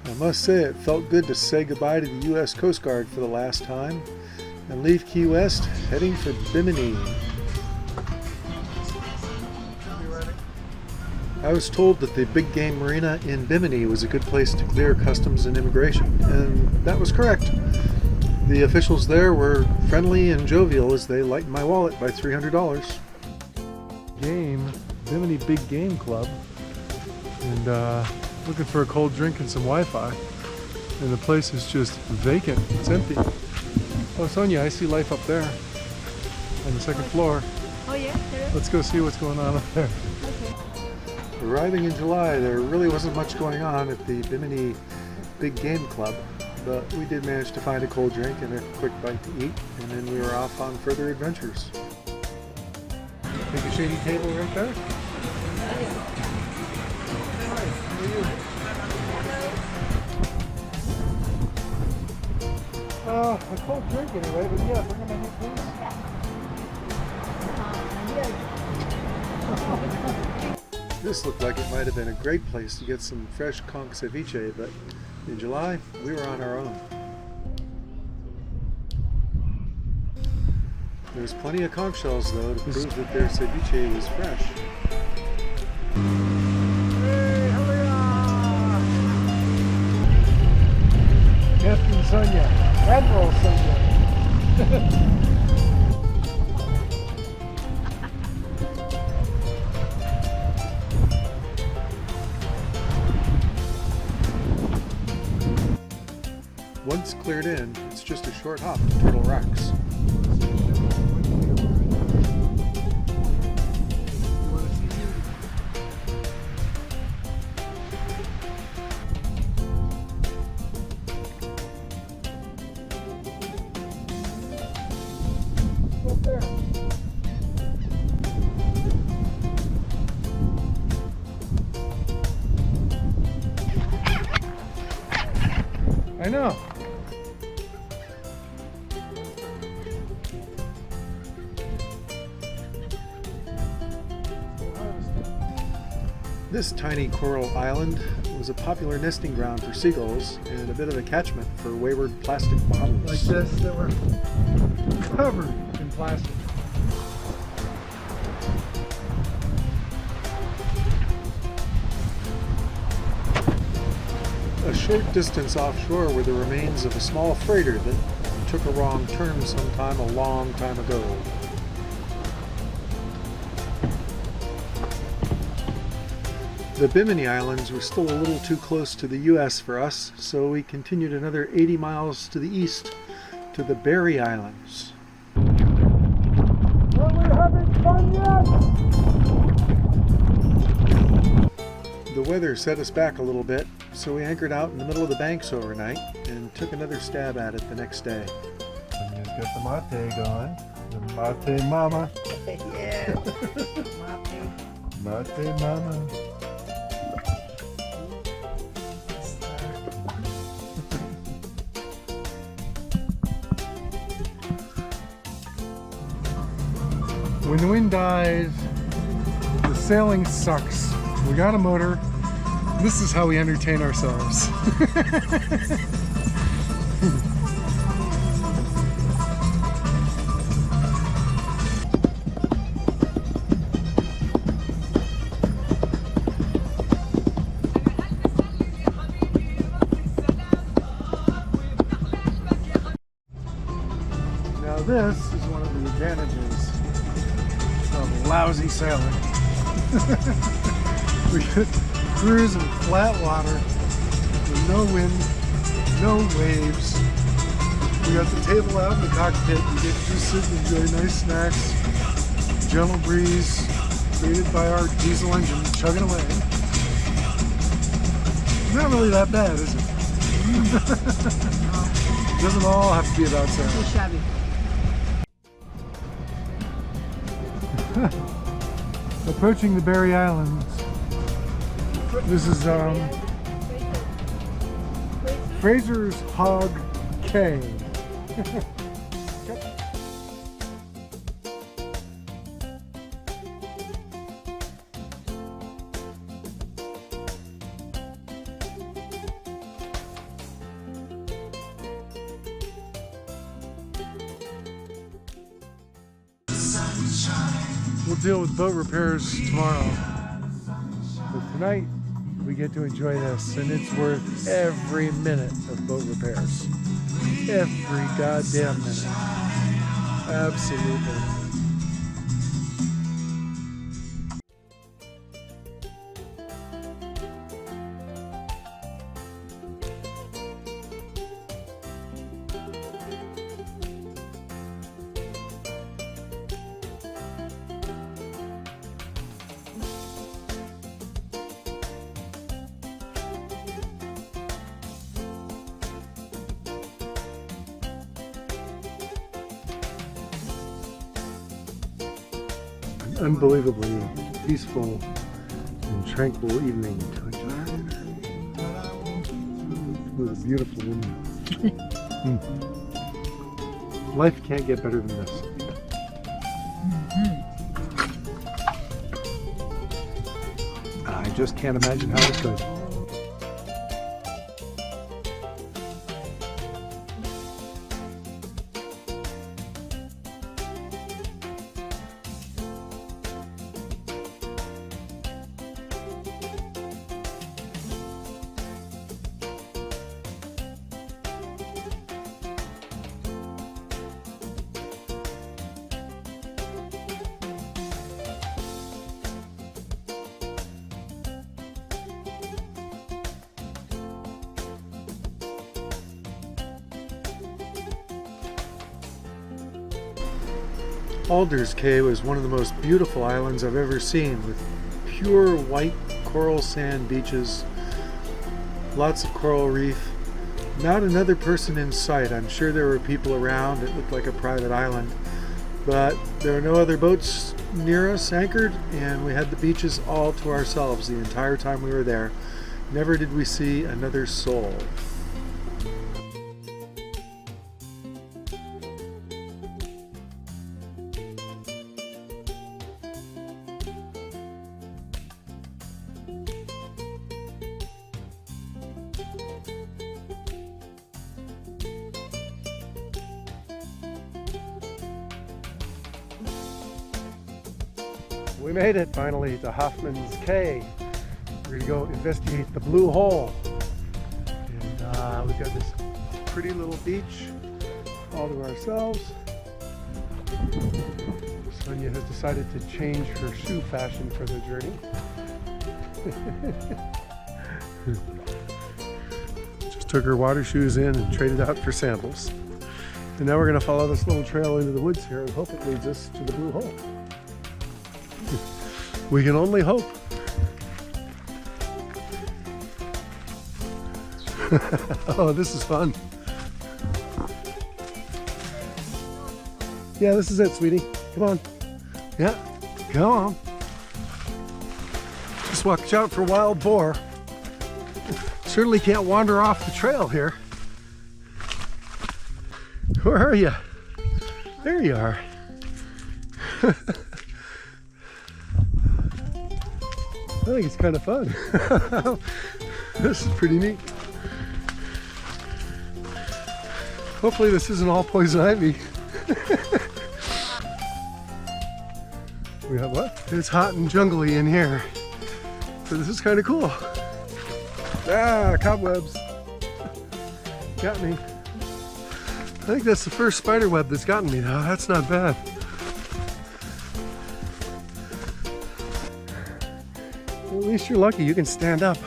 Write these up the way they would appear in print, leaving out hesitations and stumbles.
I must say it felt good to say goodbye to the U.S. Coast Guard for the last time and leave Key West heading for Bimmini. I was told that the big game marina in Bimmini was a good place to clear customs and immigration, and that was correct. The officials there were friendly and jovial as they lightened my wallet by $300. Game, Bimmini Big Game Club, and looking for a cold drink and some Wi-Fi, and the place is just vacant. It's empty. Oh, Sonia, I see life up there on the second floor. Oh yeah? Let's go see what's going on up there. Okay. Arriving in July, there really wasn't much going on at the Bimmini Big Game Club, but we did manage to find a cold drink and a quick bite to eat, and then we were off on further adventures. Take a shady table right there. A cold drink anyway, but yeah, bring them in here, please. This looked like it might have been a great place to get some fresh conch ceviche, but in July, we were on our own. There's plenty of conch shells, though, to prove that their ceviche was fresh. Captain Sonia, Admiral Sonia. Once cleared in, it's just a short hop to Turtle Rocks. Up there. I know. This tiny coral island was a popular nesting ground for seagulls and a bit of a catchment for wayward plastic bottles. Like this, that were covered in plastic. A short distance offshore were the remains of a small freighter that took a wrong turn sometime a long time ago. The Bimmini Islands were still a little too close to the U.S. for us, so we continued another 80 miles to the east to the Berry Islands. Well, we're having fun yet! The weather set us back a little bit, so we anchored out in the middle of the banks overnight and took another stab at it the next day. Sonia's got the mate going. The mate mama. Yeah. Mate mama. When the wind dies, the sailing sucks. We got a motor. This is how we entertain ourselves. Now this is one of the advantages of lousy sailing. We could cruise in flat water with no wind, no waves. We got the table out in the cockpit. You get to just sit and enjoy nice snacks, gentle breeze created by our diesel engine chugging away. Not really that bad, is it? Doesn't all have to be about sailing. Too shabby. Approaching the Berry Islands. This is Fraser's Hog Cay. We'll deal with boat repairs tomorrow. But tonight, we get to enjoy this, and it's worth every minute of boat repairs. Every goddamn minute. Absolutely. Unbelievably peaceful and tranquil evening to enjoy with a beautiful woman. Life can't get better than this. I just can't imagine how it could. Alders Cay was one of the most beautiful islands I've ever seen, with pure white coral sand beaches, lots of coral reef, not another person in sight. I'm sure there were people around. It looked like a private island, but there were no other boats near us anchored, and we had the beaches all to ourselves the entire time we were there. Never did we see another soul. We made it finally to Hoffman's Cay. We're going to go investigate the blue hole. And we've got this pretty little beach all to ourselves. Sonia has decided to change her shoe fashion for the journey. Just took her water shoes in and traded out for sandals. And now we're going to follow this little trail into the woods here and hope it leads us to the blue hole. We can only hope. Oh, this is fun. Yeah, this is it, sweetie. Come on. Yeah, come on. Just watch out for wild boar. Certainly can't wander off the trail here. Where are you? There you are. I think it's kind of fun. This is pretty neat. Hopefully this isn't all poison ivy. We have what? It's hot and jungly in here. So this is kind of cool. Ah, cobwebs. Got me. I think that's the first spider web that's gotten me though. That's not bad. At least you're lucky you can stand up.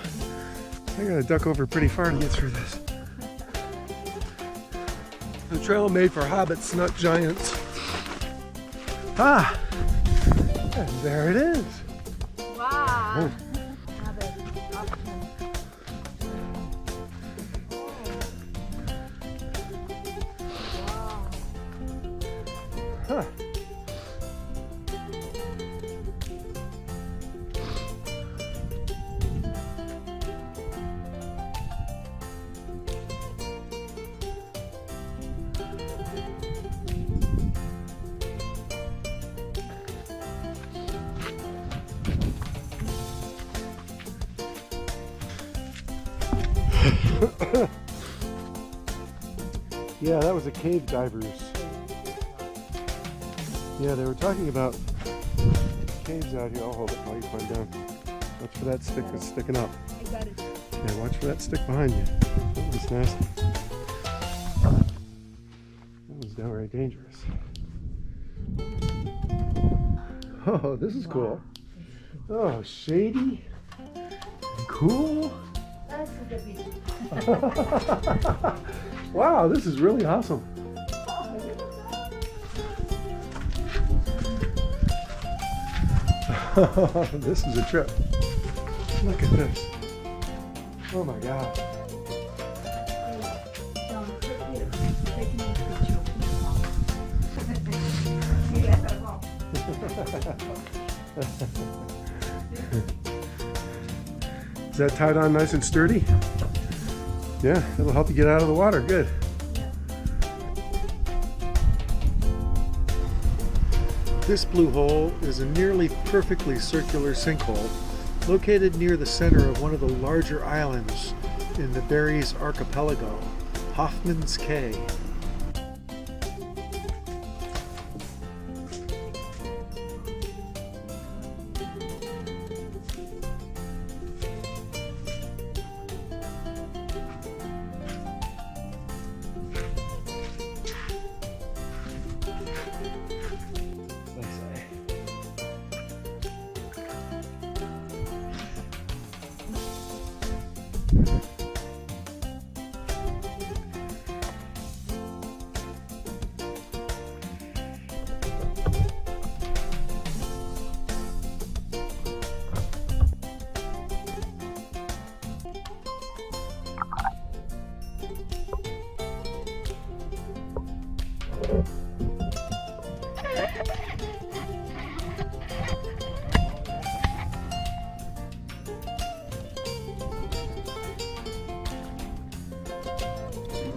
I gotta duck over pretty far to get through this. The trail made for hobbits, not giants. Ah! And there it is. Wow. Oh. Huh. Yeah, that was a cave divers. Yeah, they were talking about caves out here. I'll hold it while you climb down. Watch for that stick that's sticking up. I got it. Yeah, watch for that stick behind you. That was nasty. That was downright dangerous. Oh, this is cool. Oh, shady. Cool. That's the beach. Wow, this is really awesome. This is a trip. Look at this. Oh my God. Is that tied on nice and sturdy? Yeah, it'll help you get out of the water. Good. This blue hole is a nearly perfectly circular sinkhole located near the center of one of the larger islands in the Bahamas Archipelago, Hoffman's Cay.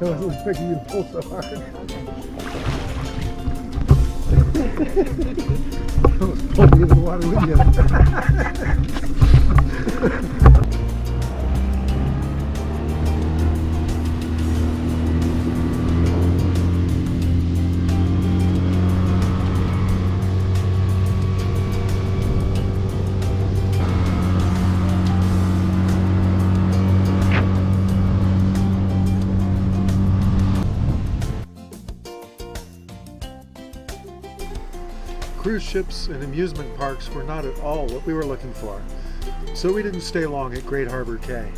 I wasn't expecting you to pull so hard. Almost pulled me into the water with you. Cruise ships and amusement parks were not at all what we were looking for, so we didn't stay long at Great Harbor Cay.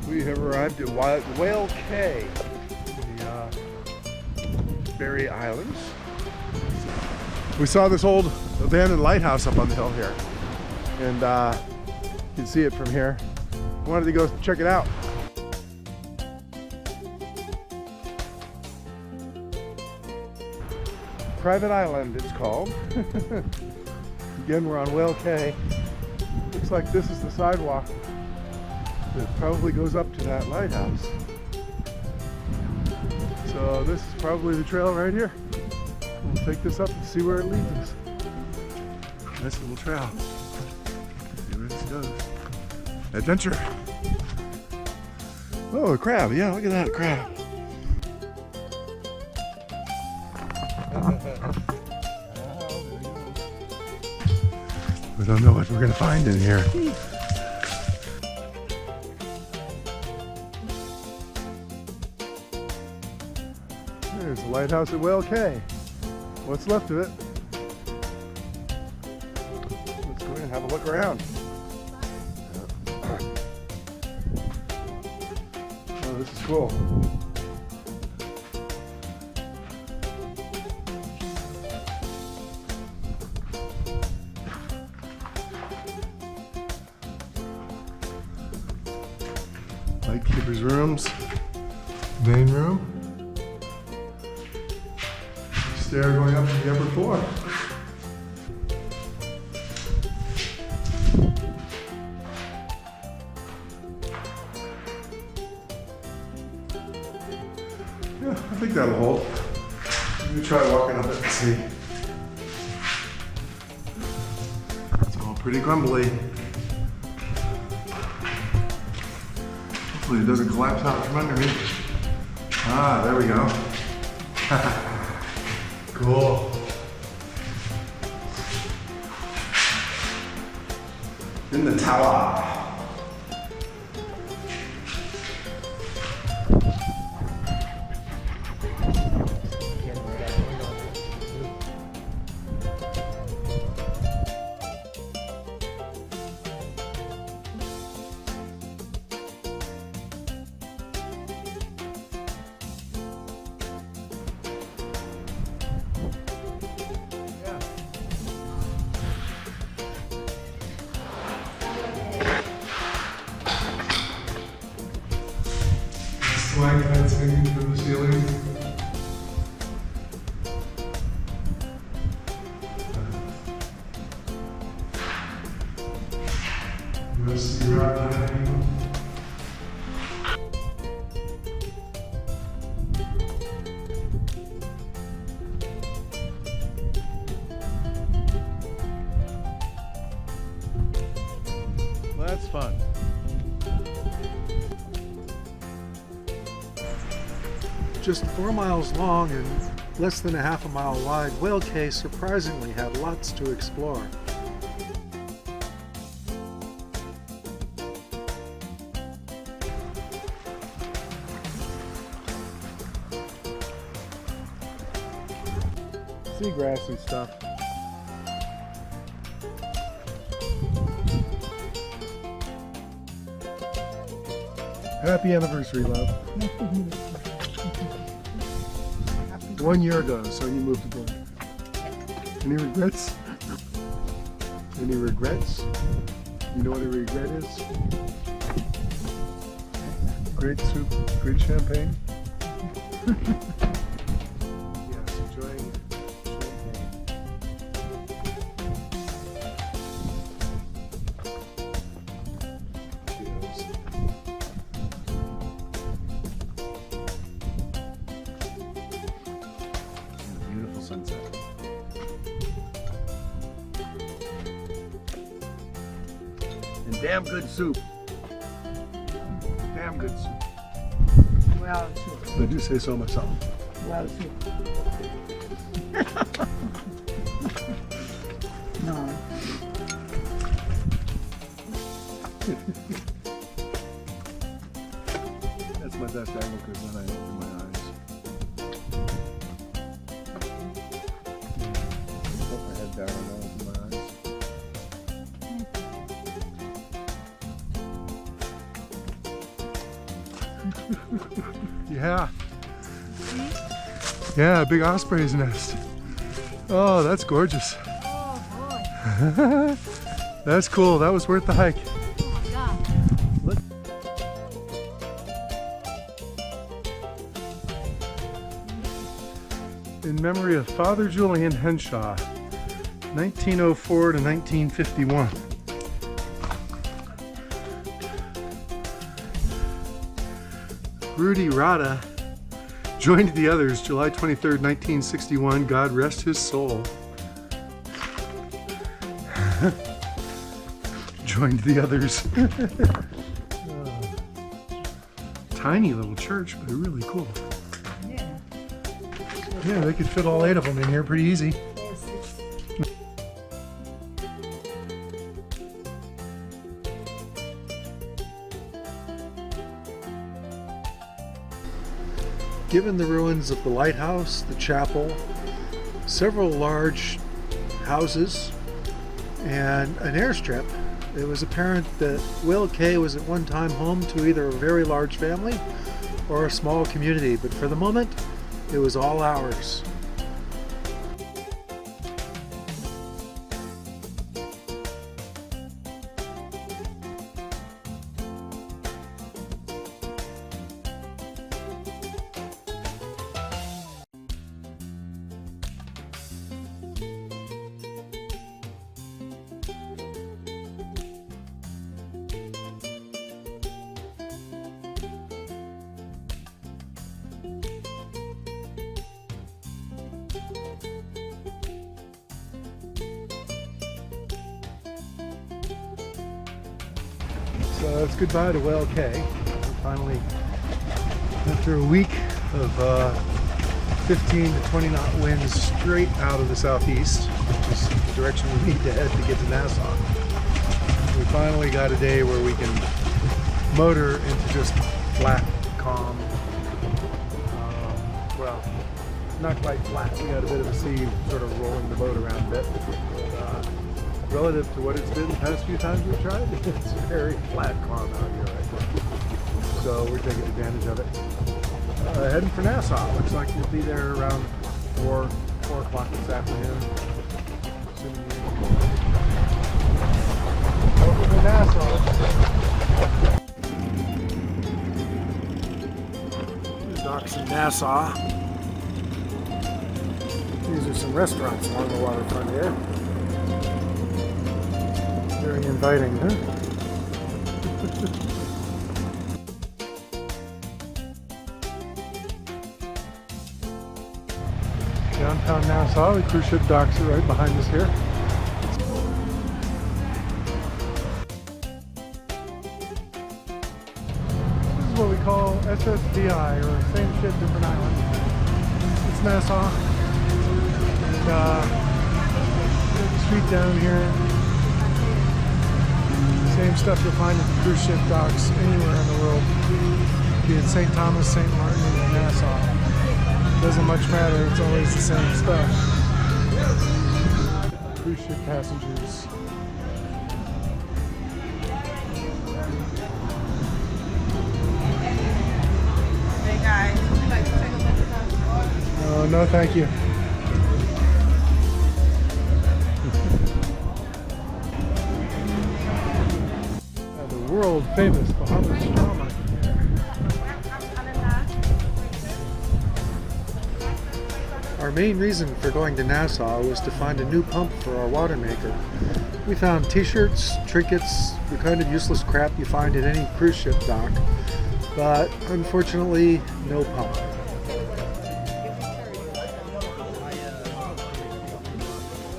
We have arrived at Whale Cay, the Berry Islands. We saw this old abandoned lighthouse up on the hill here, and you can see it from here. I wanted to go check it out. Private Island it's called. Again, we're on Whale Cay. Looks like this is the sidewalk that probably goes up to that lighthouse. So this is probably the trail right here. We'll take this up and see where it leads us. Nice little trail. See where this goes. Adventure. Oh, a crab. Yeah, look at that crab. We don't know what we're going to find in here. There's the lighthouse at Whale Cay. What's left of it. Let's go in and have a look around. Oh, this is cool. Lightkeeper's rooms, main room. Stair going up to the upper floor. think that'll hold. Let me try walking up it and see. It's all pretty crumbly. Hopefully it doesn't collapse out from under me. Ah, there we go. Cool. In the tower. Flag fencing from the ceiling. Rusty rock dining. Well, that's fun. Just 4 miles long and less than a half a mile wide, Whale Cay surprisingly had lots to explore. Seagrass and stuff. Happy anniversary, love. 1 year ago, so you moved abroad. Any regrets? Any regrets? You know what a regret is? Great soup, great champagne. Yes, enjoying champagne. Cheers. Beautiful sunset. And damn good soup. Damn good soup. Well, soup. I do say so myself. Well, soup. No. That's my best angle because then I open my eyes. Put my head down and I'll open my eyes. Yeah. Yeah, a big osprey's nest. Oh, that's gorgeous. Oh boy. That's cool. That was worth the hike. Oh my God. Look. In memory of Father Julian Henshaw, 1904 to 1951. Rudy Rada joined the others July 23rd, 1961. God rest his soul. Joined the others. Tiny little church, but really cool. Yeah. Yeah, they could fit all 8 of them in here pretty easy. Yes, it's Given the ruins of the lighthouse, the chapel, several large houses, and an airstrip, it was apparent that Whale Cay was at one time home to either a very large family or a small community, but for the moment, it was all ours. So it's goodbye to Whale Cay. Finally, after a week of 15 to 20 knot winds straight out of the southeast, which is the direction we need to head to get to Nassau, we finally got a day where we can motor into just flat, calm. Well, not quite flat. We had a bit of a sea sort of rolling the boat around a bit. But, relative to what it's been the past few times we've tried, it's very flat, calm out here right now. So we're taking advantage of it. Heading for Nassau. Looks like we'll be there around 4 o'clock this afternoon. Over to Nassau. The docks in Nassau. These are some restaurants along the waterfront here. Very inviting, huh? Downtown Nassau, the cruise ship docks are right behind us here. This is what we call SSVI, or same ship, different island. It's Nassau. And there's a street down here. Same stuff you'll find at the cruise ship docks anywhere in the world. Be it St. Thomas, St. Martin, or Nassau. Doesn't much matter, it's always the same stuff. Cruise ship passengers. Hey guys, would you like to take a look at that? Oh, no thank you. The world famous Bahamas Archipelago. Our main reason for going to Nassau was to find a new pump for our water maker. We found t-shirts, trinkets, the kind of useless crap you find in any cruise ship dock, but unfortunately, no pump.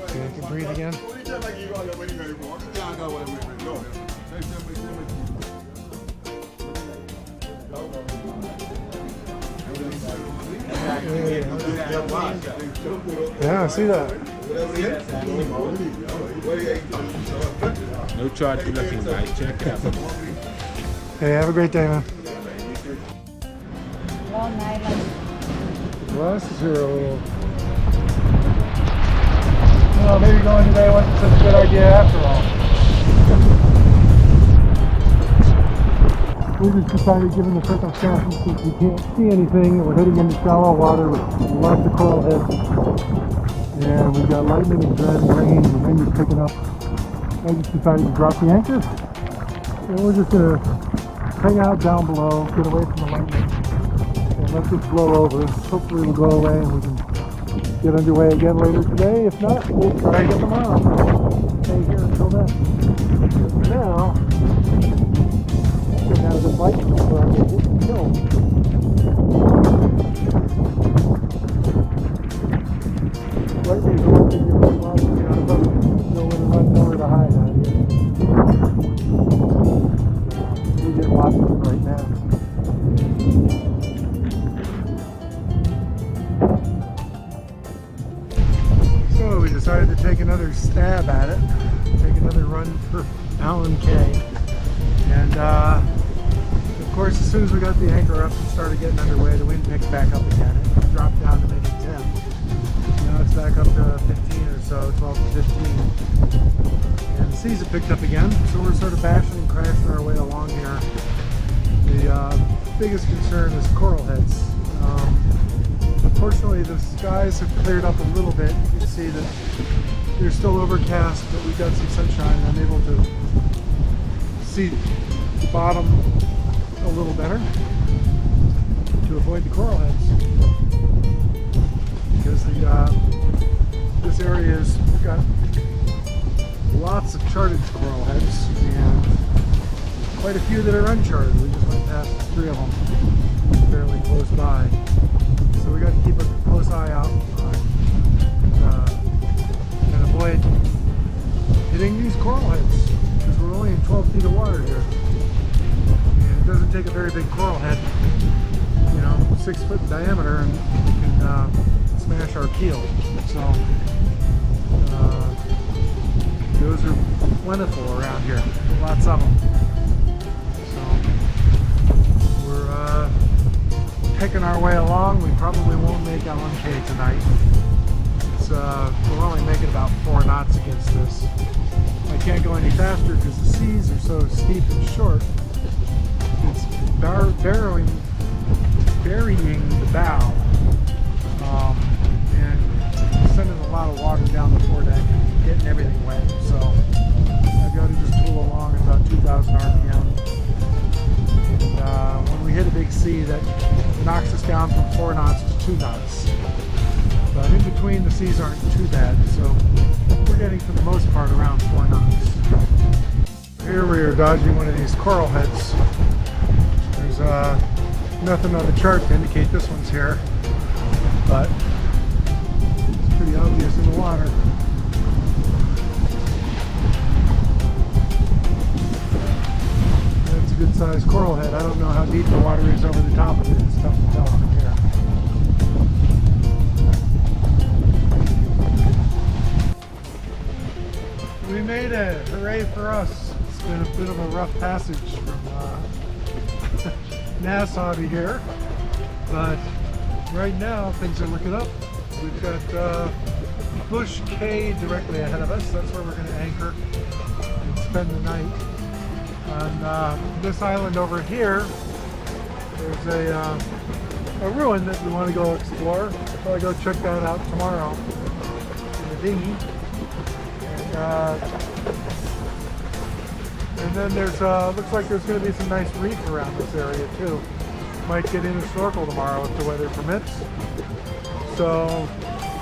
See if I can breathe again. Yeah, I see that. No charge for looking, guys. Check it out. Hey, have a great day, man. Long Island. Glasses are a little... Well, maybe going today wasn't such a good idea after all. We just decided, given the circumstances, since we can't see anything, that we're heading into shallow water with lots of coral heads. And we've got lightning and dread and rain, and the wind is picking up. I just decided to drop the anchor. And we're just going to hang out down below, get away from the lightning, and let this blow over. Hopefully it'll go away and we can get underway again later today. If not, we'll try again tomorrow. Stay here until then. For now, out of the lightning before I get killed. Lightning's the one thing you're going to get out of boat. Nowhere to run, nowhere to hide out here. We get lots of it right now. So we decided to take another stab at it. Take another run for Allen Cay. And of course, as soon as we got the anchor up and started getting underway, the wind picked back up again. It dropped down to maybe 10. Now it's back up to 15 or so, 12 to 15. And the seas have picked up again, so we're sort of bashing and crashing our way along here. The biggest concern is coral heads. Unfortunately, the skies have cleared up a little bit. You can see that they're still overcast, but we've got some sunshine and I'm able to see the bottom a little better to avoid the coral heads, because this area has got lots of charted coral heads and quite a few that are uncharted. We just went past 3 of them fairly close by, so we got to keep a close eye out and avoid hitting these coral heads, because we're only in 12 feet of water here. take a very big coral head, you know, 6 foot in diameter, and we can smash our keel. So those are plentiful around here, lots of them. So we're picking our way along. We probably won't make LMK tonight. We're only making about 4 knots against this. I can't go any faster because the seas are so steep and short. It's burying the bow and sending a lot of water down the foredeck and getting everything wet. So I've got to just pull along at about 2,000 RPM. And when we hit a big sea, that knocks us down from 4 knots to 2 knots. But in between, the seas aren't too bad, so we're getting for the most part around 4 knots. Here we are dodging one of these coral heads. There's nothing on the chart to indicate this one's here, but it's pretty obvious in the water. That's a good sized coral head. I don't know how deep the water is over the top of it. It's tough to tell from here. We made it! Hooray for us! It's been a bit of a rough passage from Nasau to here, but right now things are looking up. We've got Bush Cay directly ahead of us. That's where we're going to anchor and spend the night. On this island over here, there's a ruin that we want to go explore. I'll probably go check that out tomorrow in the dinghy. And then there's looks like there's going to be some nice reef around this area too. Might get in and snorkel tomorrow if the weather permits. So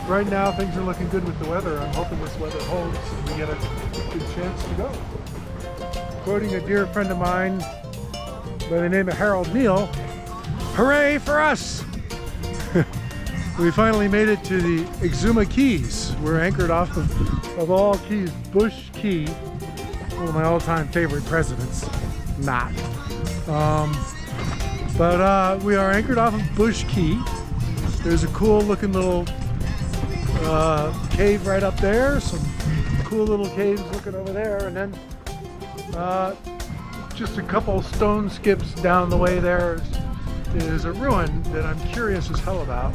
right now things are looking good with the weather. I'm hoping this weather holds and we get a good chance to go. Quoting a dear friend of mine by the name of Harold Neal, hooray for us! We finally made it to the Exuma Keys. We're anchored off of all keys, Bush Cay, one of my all-time favorite presidents. Not. But we are anchored off of Bush Cay. There's a cool looking little cave right up there. Some cool little caves looking over there. And then just a couple stone skips down the way there is a ruin that I'm curious as hell about,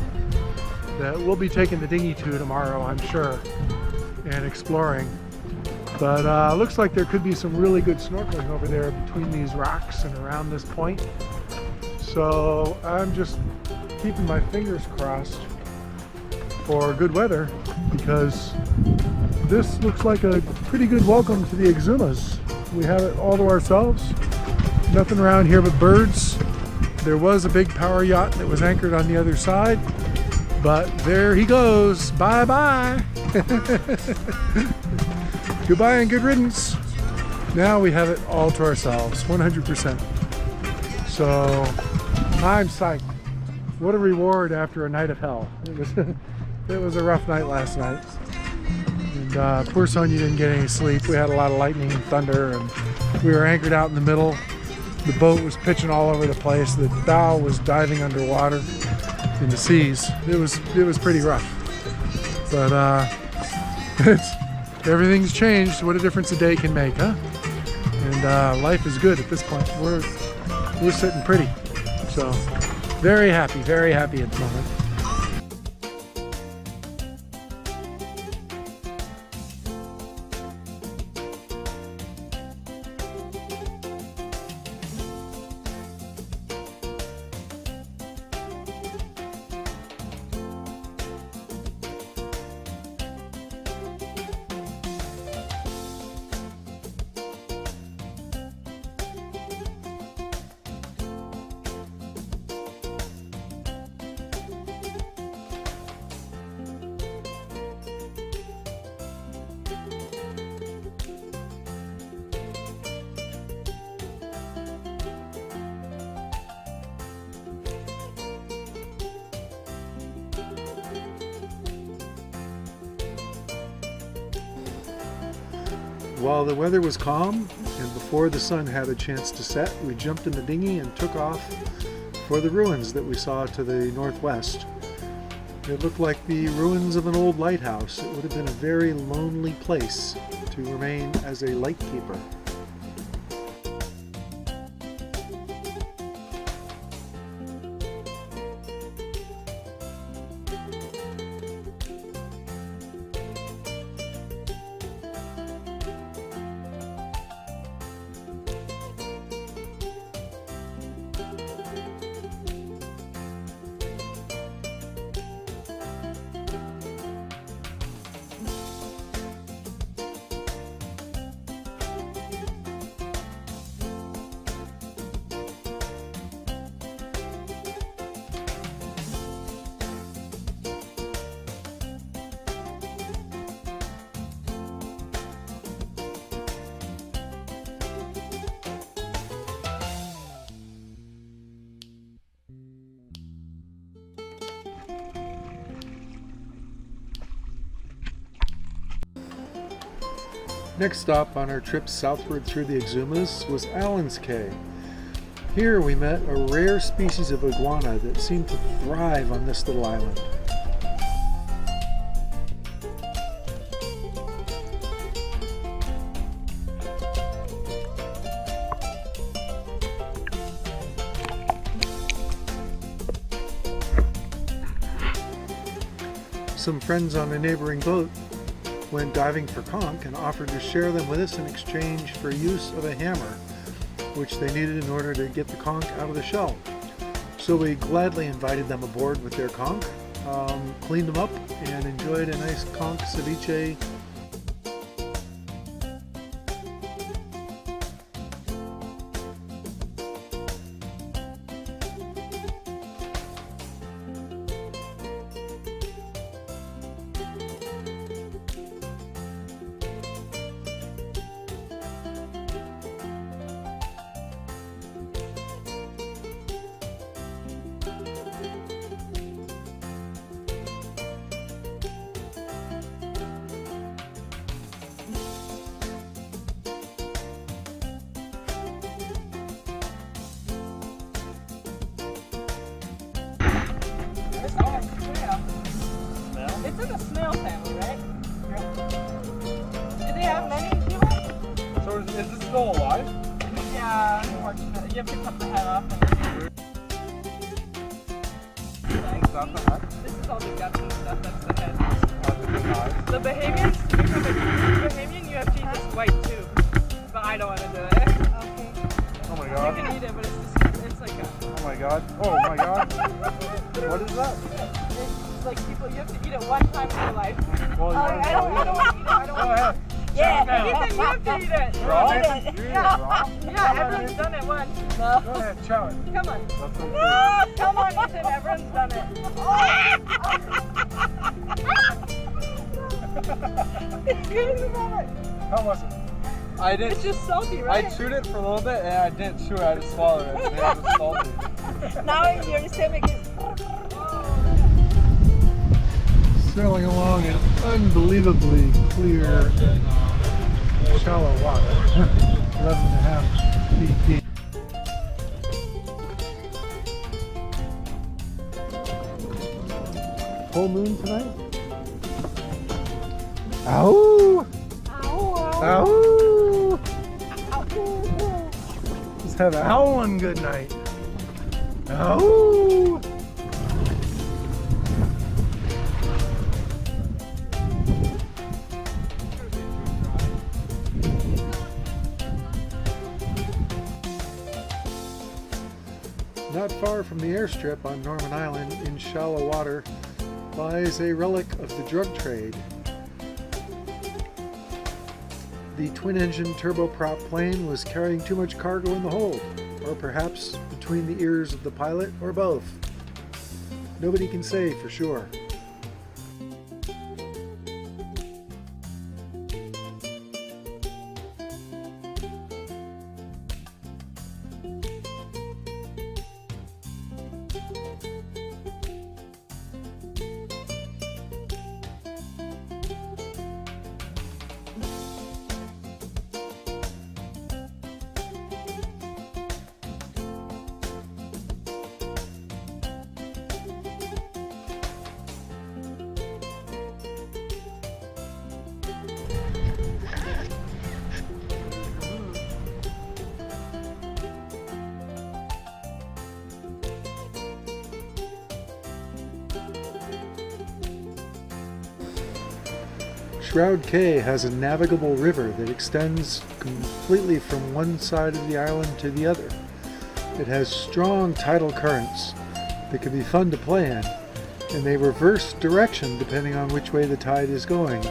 that we'll be taking the dinghy to tomorrow, I'm sure, and exploring. But looks like there could be some really good snorkeling over there between these rocks and around this point. So I'm just keeping my fingers crossed for good weather, because this looks like a pretty good welcome to the Exumas. We have it all to ourselves. Nothing around here but birds. There was a big power yacht that was anchored on the other side, but there he goes. Bye-bye. Goodbye and good riddance. Now we have it all to ourselves, 100%. So I'm psyched. What a reward after a night of hell. It was a rough night last night. And poor Sonia didn't get any sleep. We had a lot of lightning and thunder, and we were anchored out in the middle. The boat was pitching all over the place. The bow was diving underwater in the seas. It was pretty rough. But everything's changed. What a difference a day can make, huh? And life is good at this point. We're sitting pretty. So very happy at the moment. While the weather was calm, and before the sun had a chance to set, we jumped in the dinghy and took off for the ruins that we saw to the northwest. It looked like the ruins of an old lighthouse. It would have been a very lonely place to remain as a lightkeeper. Next stop on our trip southward through the Exumas was Allen's Cay. Here we met a rare species of iguana that seemed to thrive on this little island. Some friends on a neighboring boat went diving for conch and offered to share them with us in exchange for use of a hammer, which they needed in order to get the conch out of the shell. So we gladly invited them aboard with their conch, cleaned them up, and enjoyed a nice conch ceviche. It's in a snail family, right? Do they have many humans? So is this still alive? Yeah, unfortunately. You have to cut the head off. Is that the head? This is all the guts and stuff. That's the head. The big eyes? The Bahamians, to become a Bahamian, you have to eat this white too. But I don't want to do it. Okay. Oh my You god. can eat it, but it's like a... Oh my god. Oh my god. What is that? It's like people, you have to eat it one time in your life. Well, I don't want to eat it. I don't Go want ahead. Yeah, Ethan, you have to eat it. Raw? Eat You it. eat it Yeah. raw? Yeah, everyone's done it once. Go ahead, chow it. Come on. That's okay. No, come on, Ethan. Everyone's done it. It's good as a moment. How was it? I didn't. It's just salty, I right? chewed it for a little bit and I didn't chew it. I just swallowed it. And it was salty. Now your stomach is... Sailing along in unbelievably clear, shallow water, 11.5 feet deep. Full moon tonight? Ow! Ow! Let's have an owl one good night. Ow! Not far from the airstrip on Norman Island in shallow water lies a relic of the drug trade. The twin-engine turboprop plane was carrying too much cargo in the hold, or perhaps between the ears of the pilot, or both. Nobody can say for sure. Shroud Cay has a navigable river that extends completely from one side of the island to the other. It has strong tidal currents that can be fun to play in, and they reverse direction depending on which way the tide is going.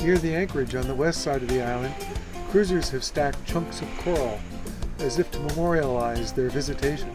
Near the anchorage on the west side of the island, cruisers have stacked chunks of coral as if to memorialize their visitation.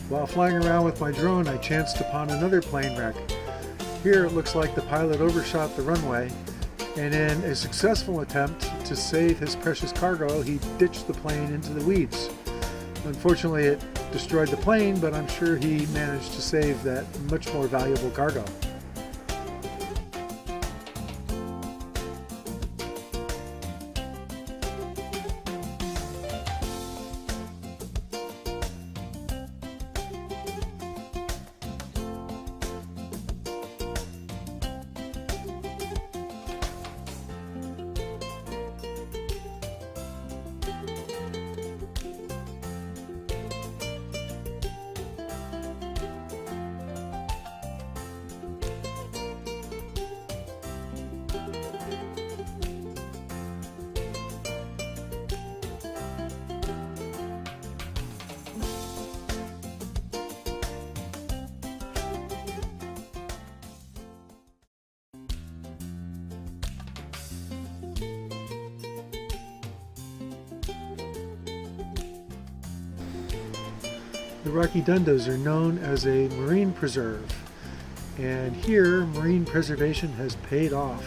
While flying around with my drone, I chanced upon another plane wreck. Here it looks like the pilot overshot the runway, and in a successful attempt to save his precious cargo, he ditched the plane into the weeds. Unfortunately, it destroyed the plane, but I'm sure he managed to save that much more valuable cargo. The Rocky Dundas are known as a marine preserve, and here marine preservation has paid off.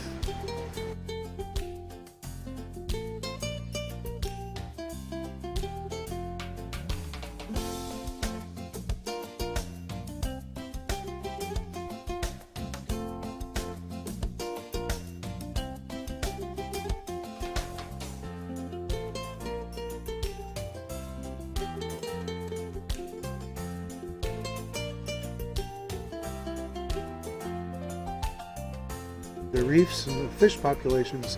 The reefs and the fish populations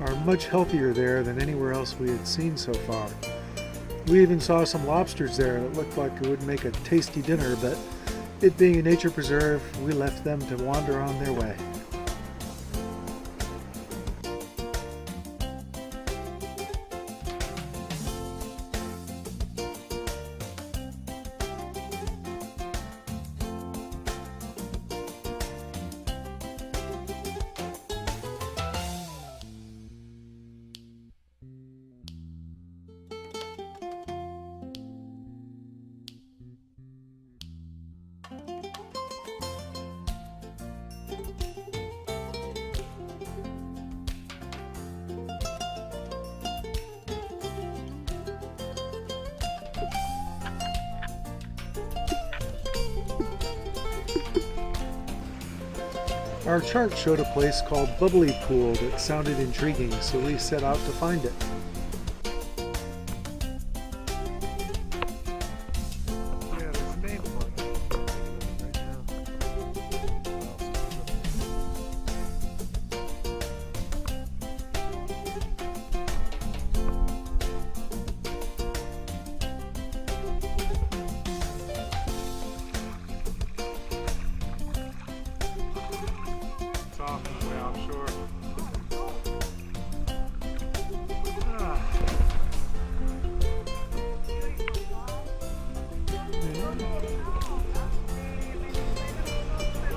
are much healthier there than anywhere else we had seen so far. We even saw some lobsters there that looked like it would make a tasty dinner, but it being a nature preserve, we left them to wander on their way. Our chart showed a place called Bubbly Pool that sounded intriguing, so we set out to find it. Yeah, there's a name for it. I'm thinking of it right now.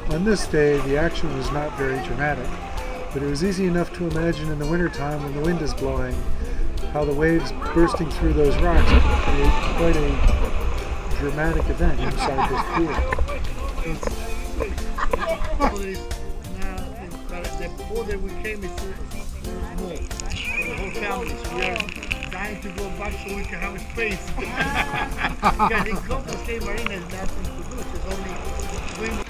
On this day, the action was not very dramatic, but it was easy enough to imagine in the wintertime when the wind is blowing how the waves bursting through those rocks create quite a dramatic event inside this pool. Before that we came, it was small for the whole family. So we are dying to go back so we can have a space. Because in Copos Cay Marina is nothing to do. It's only wind.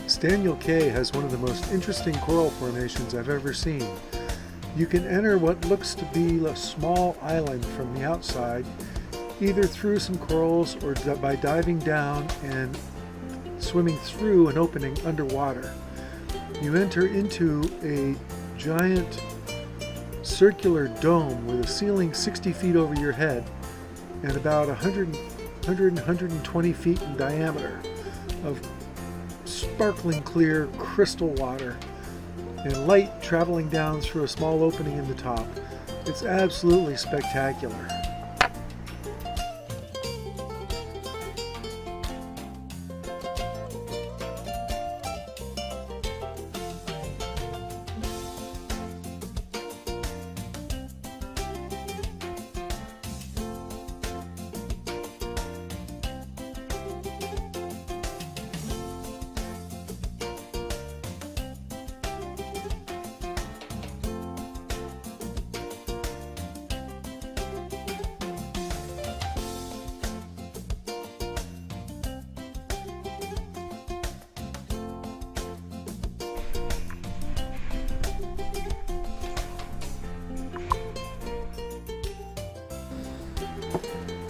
Staniel Cay has one of the most interesting coral formations I've ever seen. You can enter what looks to be a small island from the outside, either through some corals or by diving down and swimming through an opening underwater. You enter into a giant circular dome with a ceiling 60 feet over your head and about 120 feet in diameter of sparkling clear crystal water and light traveling down through a small opening in the top. It's absolutely spectacular.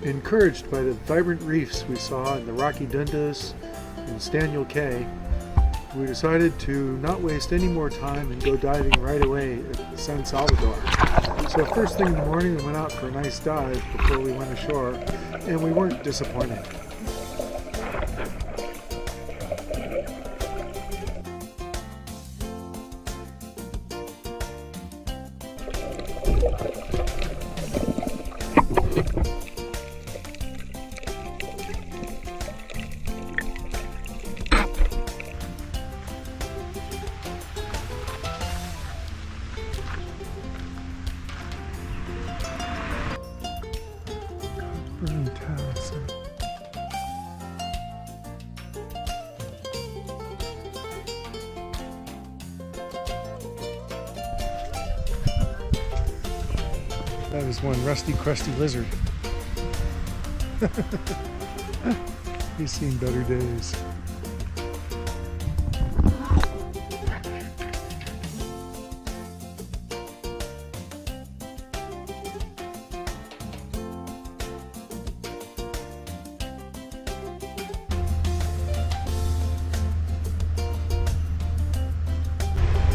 Encouraged by the vibrant reefs we saw in the Rocky Dundas and Staniel Cay, we decided to not waste any more time and go diving right away at San Salvador. So first thing in the morning we went out for a nice dive before we went ashore, and we weren't disappointed. That was one rusty, crusty lizard. He's seen better days.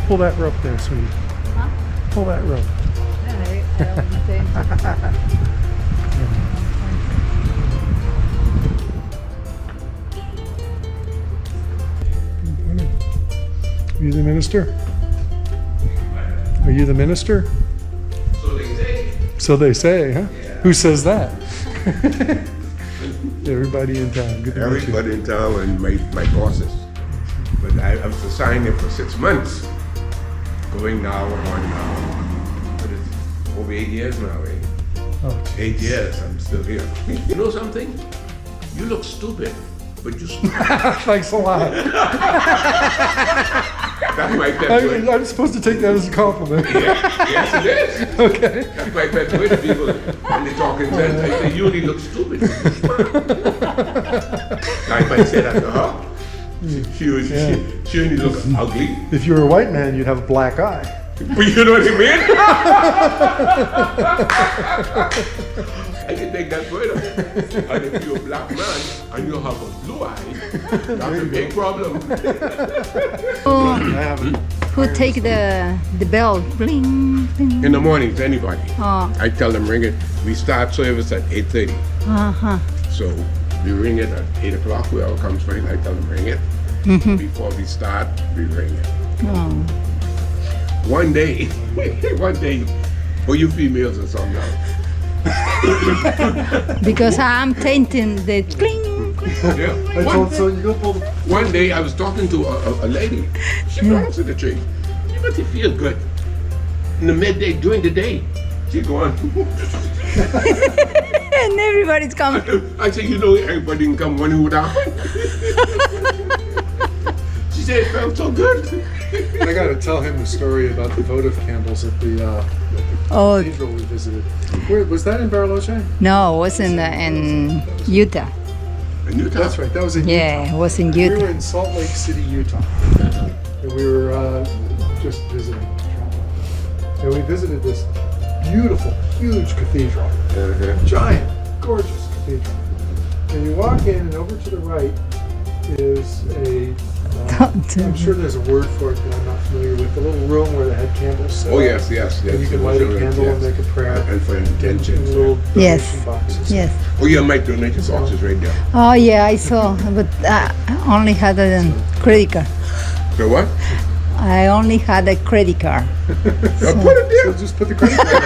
Pull that rope there, sweetie. Huh? Pull that rope. Are you the minister? Are you the minister? So they say. So they say, huh? Yeah. Who says that? Everybody in town. Good to meet you. Everybody in town and my bosses. But I was assigned here for 6 months. Going now on what is it? Over 8 years now, eh? Oh, 8 years, I'm still here. You know something? You look stupid, but you smart. thanks a lot. That's my pet word. I'm supposed to take that as a compliment. Yes, it is. Okay. That's my pet word. People, when they talk in sense, I say, you only look stupid. Now, if I say that to her, she only look ugly. If you were a white man, you'd have a black eye. But you know what I mean? I can take that further. And if you're a black man and you have a blue eye, that's a big problem. Who take the bell? Bling, bling. In the morning, to anybody. Oh. I tell them ring it. We start service at 8:30. So we ring it at 8 o'clock. Whoever comes first, I tell them ring it. Before we start, we ring it. One day, for you females or something else. Because I'm tainting the cling. Yeah. I told Sonia, go pull the... One day I was talking to a lady. She belongs to the tree. She must feel good. In the midday, during the day, she going. And everybody's coming. I said, you know, everybody can come one who down. She said it felt so good. I got to tell him the story about the votive candles at the cathedral we visited. Where, was that in Bariloche? No, it was in Utah. In Utah? That's right. That was in Utah. Yeah, it was in We were Utah. in Salt Lake City, Utah. And we were just visiting. And we visited this beautiful, huge cathedral. Giant, gorgeous cathedral. And you walk in, and over to the right is a... I'm sure there's a word for it that I'm not familiar with. The little room where they had candles set Oh, up. yes. And you can light a candle and make a prayer. And for intentions. And little Yes. donation boxes. Yes. Oh, yeah, my donation box is right there. Oh yeah, I saw, but I only had a credit card. So what? I only had a credit card. Put it there. So just put the credit card in.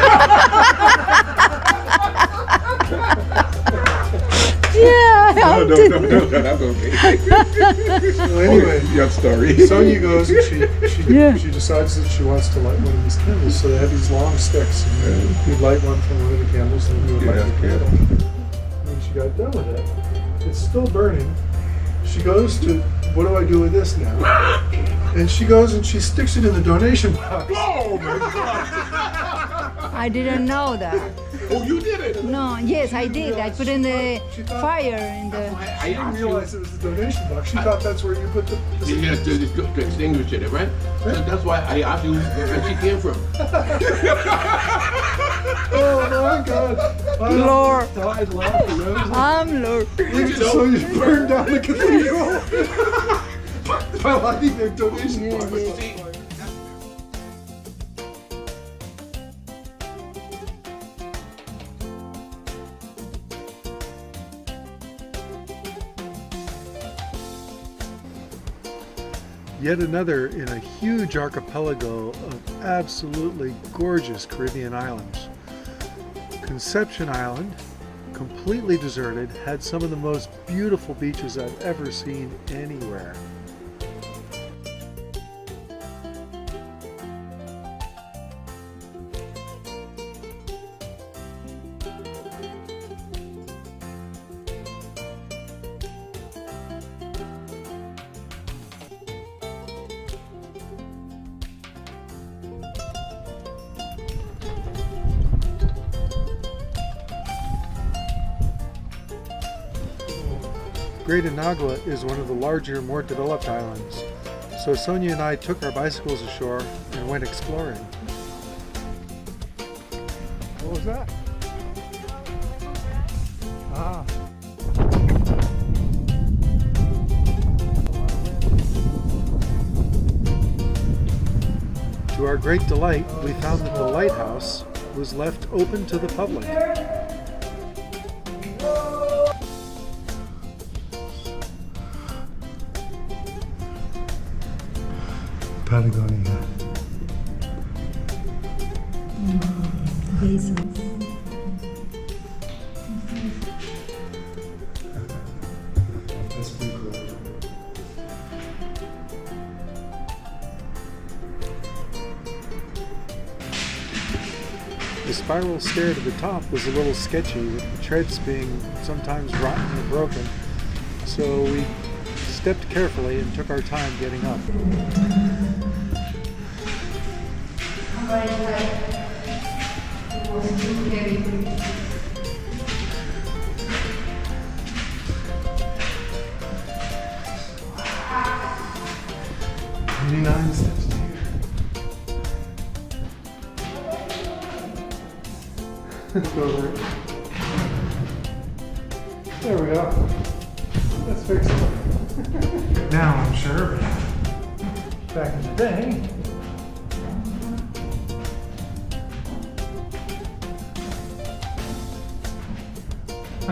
Yeah. No, that's okay. Well, anyway, Your story. Sonia goes and Yeah. she decides that she wants to light one of these candles. So they have these long sticks. And you'd light one from one of the candles, and you would light the candle. When she got done with it, it's still burning. She goes to, what do I do with this now? And she goes and she sticks it in the donation box. Oh, my God. I didn't know that. Oh, you did it. No, yes, I did. I put in the fire in the. I She didn't asked you. realize it was the donation box. She thought that's where you put the You have to extinguish it, right? So that's why I asked you where she came from. Oh my God! Lord. Died laughing. I'm Lord. So you burned down the cathedral by lighting their donation box. See, Yet another in a huge archipelago of absolutely gorgeous Caribbean islands. Conception Island, completely deserted, had some of the most beautiful beaches I've ever seen anywhere. Great Inagua is one of the larger, more developed islands, so Sonia and I took our bicycles ashore and went exploring. What was that? Ah. To our great delight, we found that the lighthouse was left open to the public. Patagonia. That's pretty cool. The spiral stair to the top was a little sketchy, with the treads being sometimes rotten or broken, so we stepped carefully and took our time getting up. It was too heavy. 29 steps to here. Let's go over it. There we go. Let's fix it. Now I'm sure. Back in the day.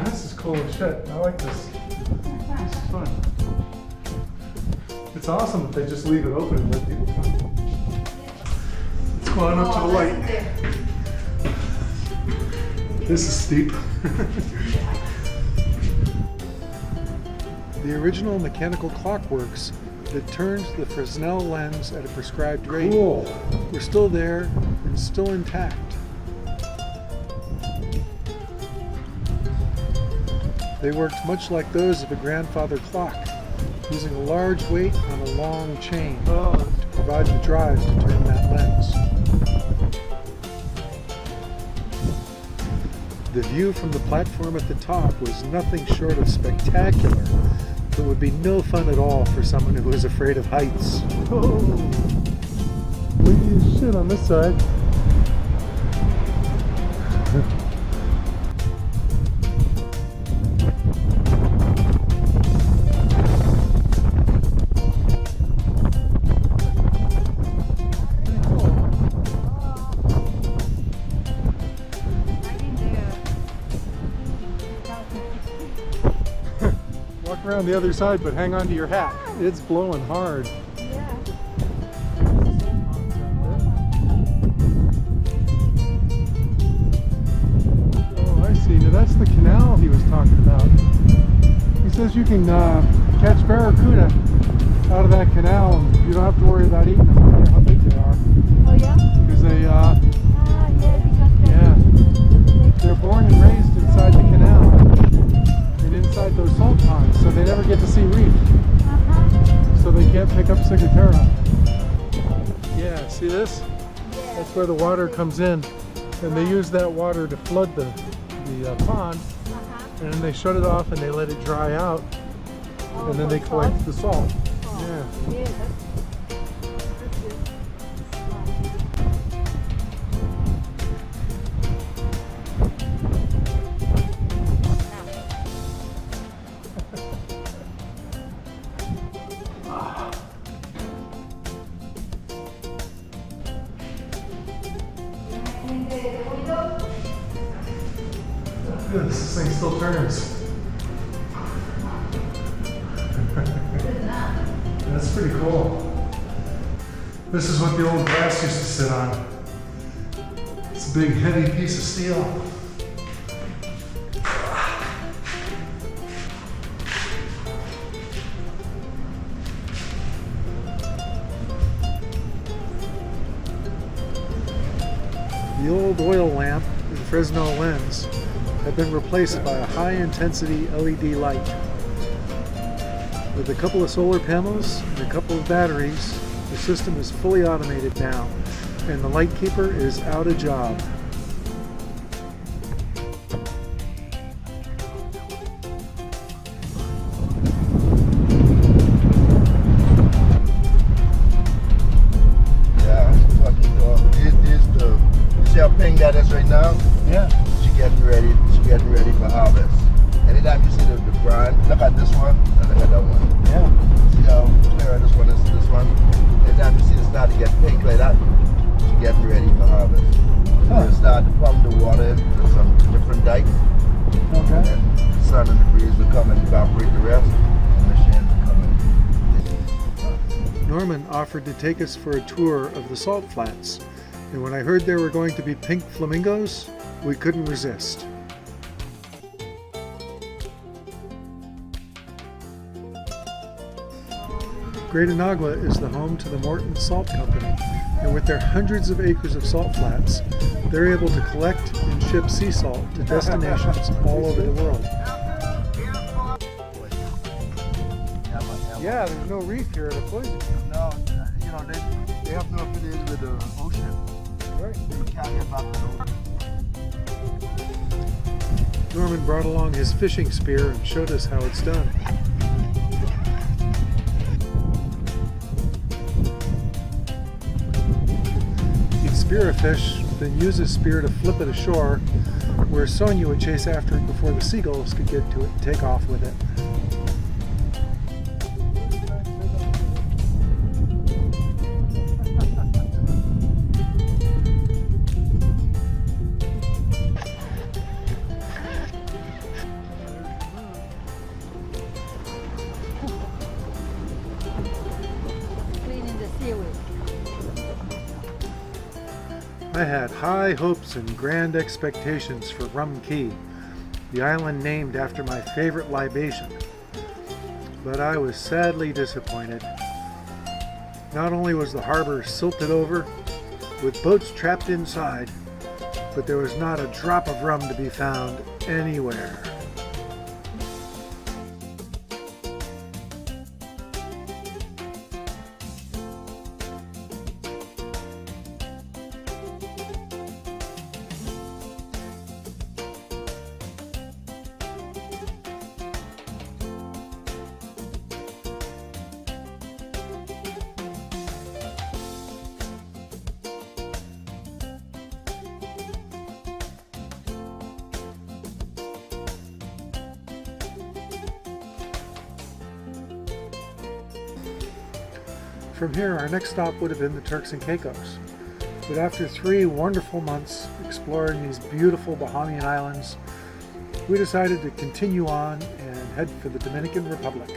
This is cool as shit. I like this. This is fun. It's awesome that they just leave it open and let people come. Let's go on up to the light. This is steep. The original mechanical clockworks that turned the Fresnel lens at a prescribed rate were still there and still intact. They worked much like those of a grandfather clock, using a large weight on a long chain to provide the drive to turn that lens. The view from the platform at the top was nothing short of spectacular, but would be no fun at all for someone who was afraid of heights. Oh, windy as shit on this side. Around the other side, but hang on to your hat. It's blowing hard. Yeah. Oh, I see. Now that's the canal he was talking about. He says you can catch barracuda out of that canal and you don't have to worry about eating them, no matter how big they are. Oh yeah? Because they, Yeah, because they're born and raised inside the canal. Inside those salt ponds, so they never get to see reef. So they can't pick up ciguatera. Yeah, see this? That's where the water comes in, and they use that water to flood the pond, and then they shut it off and they let it dry out, and then they collect the salt. Yeah. Yeah, that's good. This thing still turns. That's pretty cool. This is what the old brass used to sit on. It's a big heavy piece of steel. The old oil lamp and Fresnel lens have been replaced by a high-intensity LED light. With a couple of solar panels and a couple of batteries, the system is fully automated now, and the light keeper is out of job. How pink that is right now? Yeah. She's getting ready for harvest. Anytime you see the brine, look at this one and look at that one. Yeah. See how clear this one is to this one? Anytime you see it start to get pink like that, she's getting ready for harvest. They'll start to pump the water into some different dikes. Okay. And the sun and the breeze will come and evaporate the rest. And the machines will come in. Norman offered to take us for a tour of the salt flats. And when I heard there were going to be pink flamingos, we couldn't resist. Great Inagua is the home to the Morton Salt Company, and with their hundreds of acres of salt flats, they're able to collect and ship sea salt to destinations all over the world. Yeah, there's no reef here to poison you. No, you know, they have no affiliation with the ocean. You can't get back to the Norman brought along his fishing spear and showed us how it's done. He'd spear a fish, then use his spear to flip it ashore, where Sonia would chase after it before the seagulls could get to it and take off with it. Cleaning the seaweed. I had high hopes and grand expectations for Rum Cay, the island named after my favorite libation. But I was sadly disappointed. Not only was the harbor silted over, with boats trapped inside, but there was not a drop of rum to be found anywhere. From here, our next stop would have been the Turks and Caicos. But after 3 wonderful months exploring these beautiful Bahamian islands, we decided to continue on and head for the Dominican Republic.